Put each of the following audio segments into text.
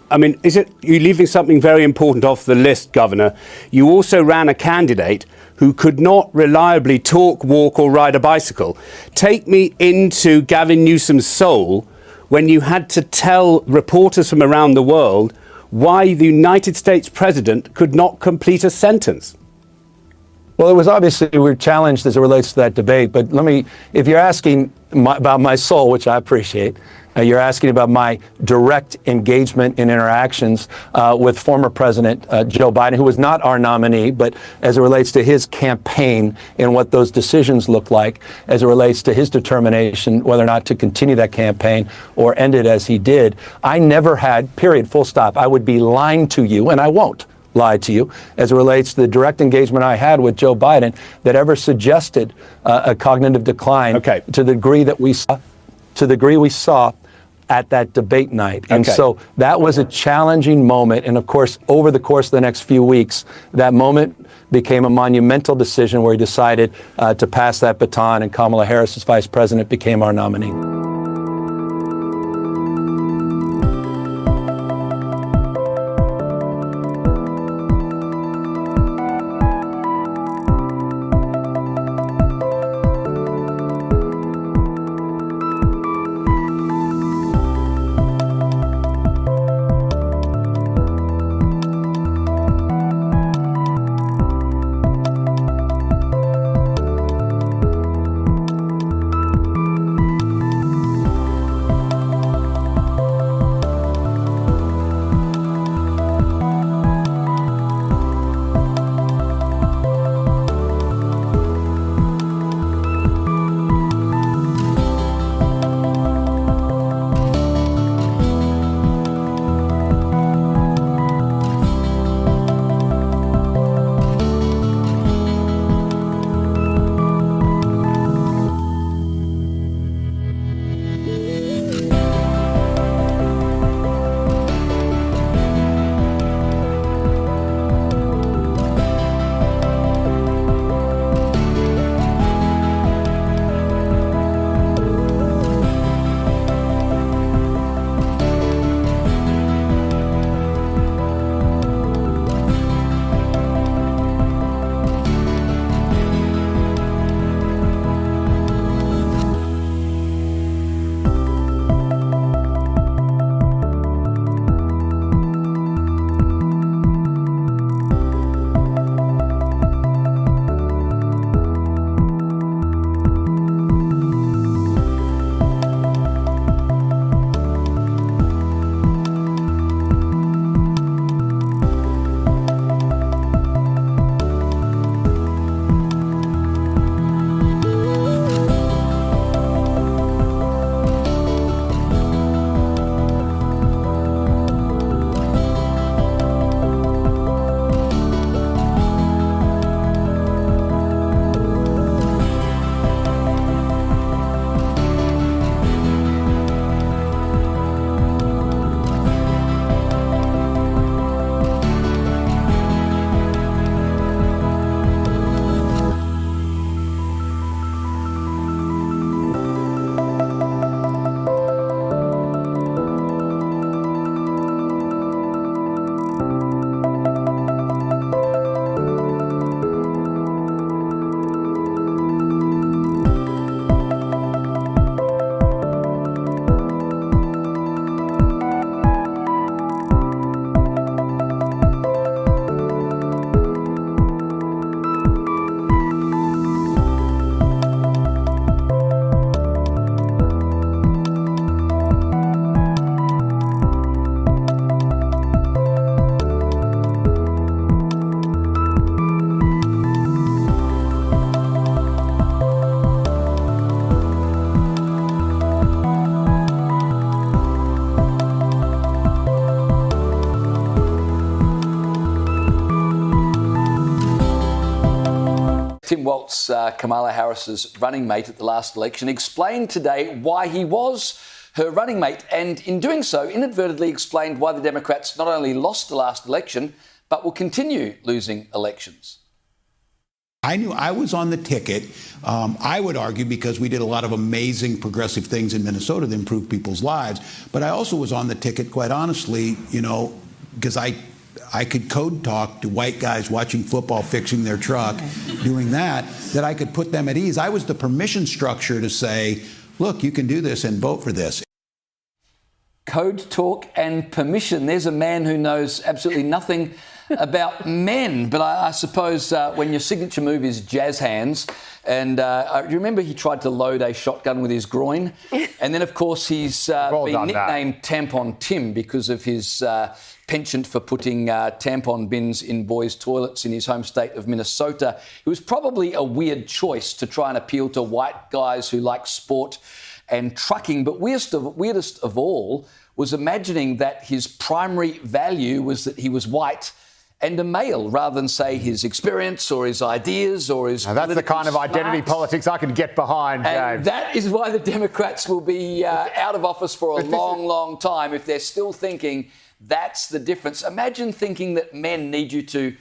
I mean, you're leaving something very important off the list, Governor? You also ran a candidate who could not reliably talk, walk or ride a bicycle. Take me into Gavin Newsom's soul when you had to tell reporters from around the world why the United States president could not complete a sentence. Well, it was obviously we were challenged as it relates to that debate. But if you're asking about my soul, which I appreciate, you're asking about my direct engagement and interactions with former President Joe Biden, who was not our nominee, but as it relates to his campaign and what those decisions look like, as it relates to his determination whether or not to continue that campaign or end it as he did, I never had, period, full stop. I would be lying to you, and I won't lie to you, as it relates to the direct engagement I had with Joe Biden that ever suggested a cognitive decline to the degree that we saw at that debate night. And so that was a challenging moment. And of course, over the course of the next few weeks, that moment became a monumental decision where he decided to pass that baton, and Kamala Harris, as vice president, became our nominee. Tim Waltz, Kamala Harris's running mate at the last election, explained today why he was her running mate, and in doing so, inadvertently explained why the Democrats not only lost the last election, but will continue losing elections. I knew I was on the ticket. I would argue because we did a lot of amazing progressive things in Minnesota that improved people's lives. But I also was on the ticket, quite honestly, because I could code talk to white guys watching football, fixing their truck, doing that I could put them at ease. I was the permission structure to say, look, you can do this and vote for this. Code talk and permission. There's a man who knows absolutely nothing about men. But I suppose when your signature move is jazz hands, and do you remember he tried to load a shotgun with his groin? And then, of course, he's been nicknamed Tampon Tim because of his penchant for putting tampon bins in boys' toilets in his home state of Minnesota. It was probably a weird choice to try and appeal to white guys who like sport and trucking. But weirdest of all was imagining that his primary value was that he was white and a male, rather than, say, his experience or his ideas or his... Now, that's the kind of identity politics I can get behind, James. And that is why the Democrats will be out of office for a long time if they're still thinking that's the difference. Imagine thinking that men need you to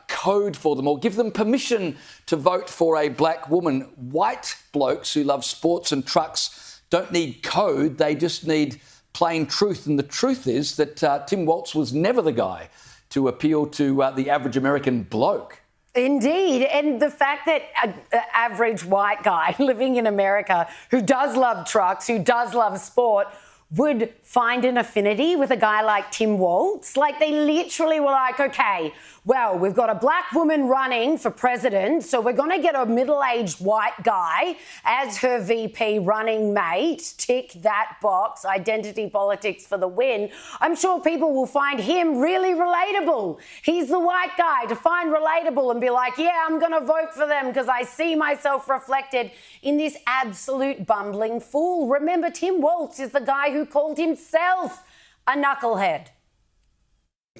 code for them or give them permission to vote for a black woman. White blokes who love sports and trucks don't need code, they just need plain truth. And the truth is that Tim Walz was never the guy to appeal to the average American bloke. Indeed. And the fact that an average white guy living in America who does love trucks, who does love sport, would find an affinity with a guy like Tim Walz. Like, they literally were like, okay, well, we've got a black woman running for president, so we're going to get a middle-aged white guy as her VP running mate. Tick that box, identity politics for the win. I'm sure people will find him really relatable. He's the white guy to find relatable and be like, yeah, I'm going to vote for them because I see myself reflected in this absolute bumbling fool. Remember, Tim Walz is the guy who called himself a knucklehead.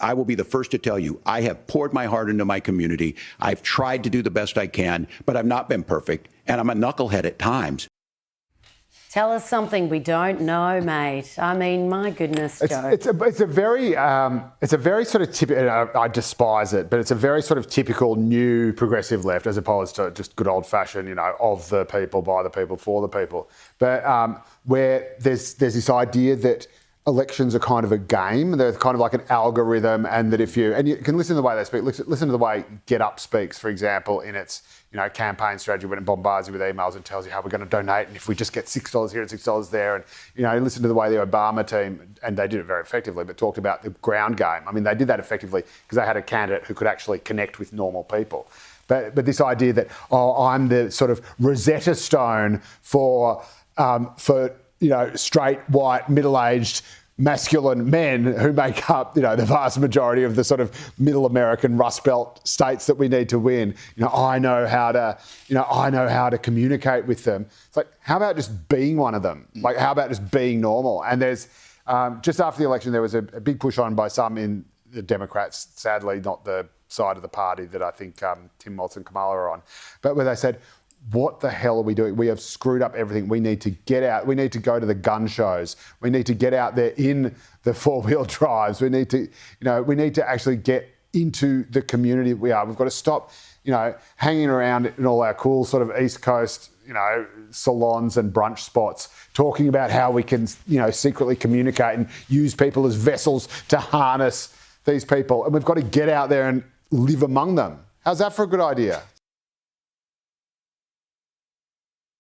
I will be the first to tell you, I have poured my heart into my community. I've tried to do the best I can, but I've not been perfect, and I'm a knucklehead at times. Tell us something we don't know, mate. I mean, my goodness, Joe. It's a very sort of typical. I despise it, but it's a very sort of typical new progressive left, as opposed to just good old fashioned, of the people, by the people, for the people. But where there's this idea that elections are kind of a game. They're kind of like an algorithm, and that you can listen to the way they speak. Listen to the way Get Up speaks, for example, in its campaign strategy when it bombards you with emails and tells you how we're going to donate, and if we just get $6 here and $6 there, and listen to the way the Obama team, and they did it very effectively, but talked about the ground game. I mean, they did that effectively because they had a candidate who could actually connect with normal people. But this idea that I'm the sort of Rosetta Stone for straight, white, middle-aged, masculine men who make up, the vast majority of the sort of middle American Rust Belt states that we need to win. I know how to communicate with them. It's like, how about just being one of them? Like, how about just being normal? And there's, just after the election, there was a big push on by some in the Democrats, sadly not the side of the party that I think Tim Walz and Kamala are on, but where they said, what the hell are we doing? We have screwed up everything. We need to get out. We need to go to the gun shows. We need to get out there in the four-wheel drives. We need to actually get into the community we are. We've got to stop, hanging around in all our cool sort of East Coast, salons and brunch spots, talking about how we can, secretly communicate and use people as vessels to harness these people. And we've got to get out there and live among them. How's that for a good idea?